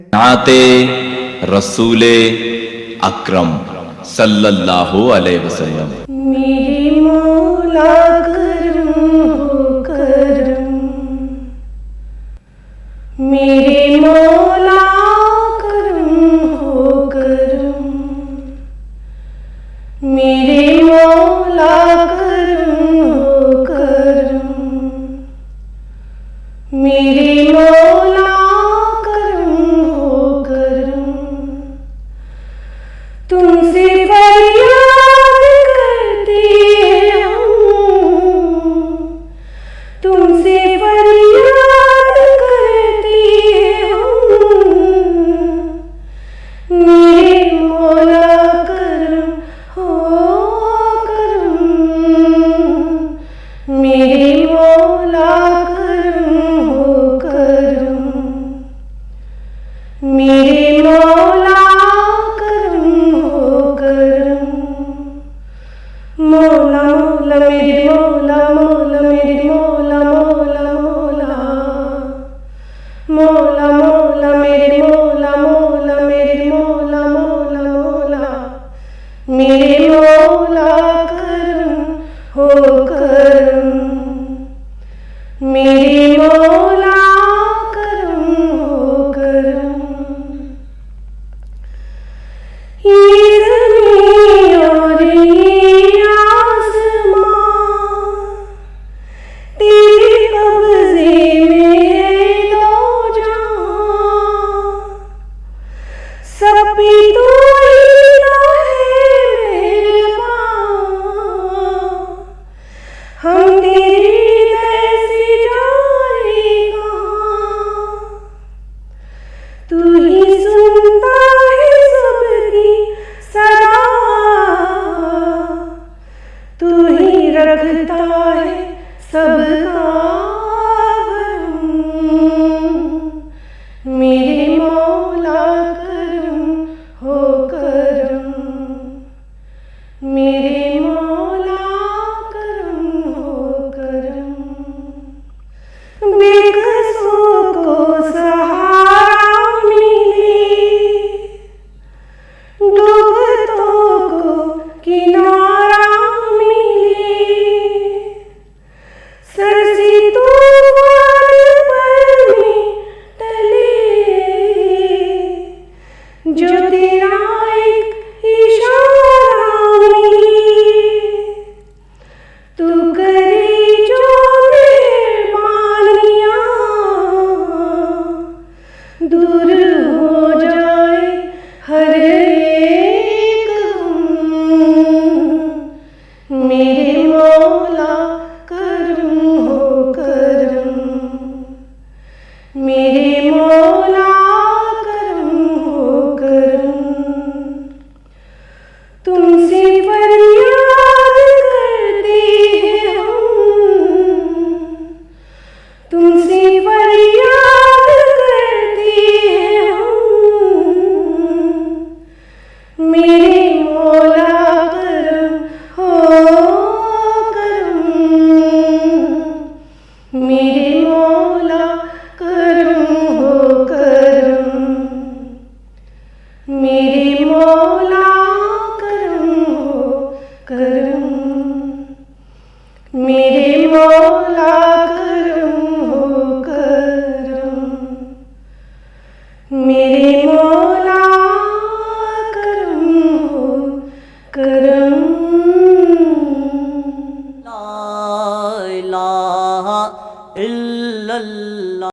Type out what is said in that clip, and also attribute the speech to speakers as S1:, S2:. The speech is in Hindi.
S1: नाते रसूले अकरम सल्लल्लाहु अलैहि वसल्लम।
S2: मेरे मौला करम हो करम, मेरे मौला करम हो करम, मेरे मौला करम हो करम, मेरे मौला करम हो करम। तुमसे फरियाद करते हम, तुमसे फरियाद करते हम, मेरे मौला करम हो करम, मेरे मौला करम हो करम, मेरे मौला करम हो करम। मौला मौला मेरे मौला, मौला मेरे मौला, मौला मौला, मौला मौला मेरे मौला, मौला मेरे मौला, मौला मौला, मेरे मौला करम हो करम, मेरे मौला करम हो करम। ये ज़मीं और ये आसमां तेरे कब्ज़े में है दो जहां, सब पे तू ही तो है मेहरबान, हम तेरे दर से जाए कहाँ, तू ही सुनता है सबकी सदा, तू ही रखता है सबका भरम, मेरे मौला करम हो करम, मेरे मौला करम हो करम। बेकसों को सहारा मिले, डूबतों को किनारा मिले, सर से तूफान पर में टले, जो तेरा एक इशारा मिले, तू करे जो मेहरबानियाँ, दूर हो जाए हर एक गम, मेरे मौला करम हो करम, मेरे मौला करम हो करम। तुमसे फरियाद करते हैं हम, तुमसे फरियाद करते हैं हम, मेरे मौला करम हो करम, मेरे मौला करम हो करम, मेरे मौला करम हो करम, मेरे मौला करम हो करम, मेरे मौला करम हो करम।
S3: ला इलाहा इल्लल्लाह।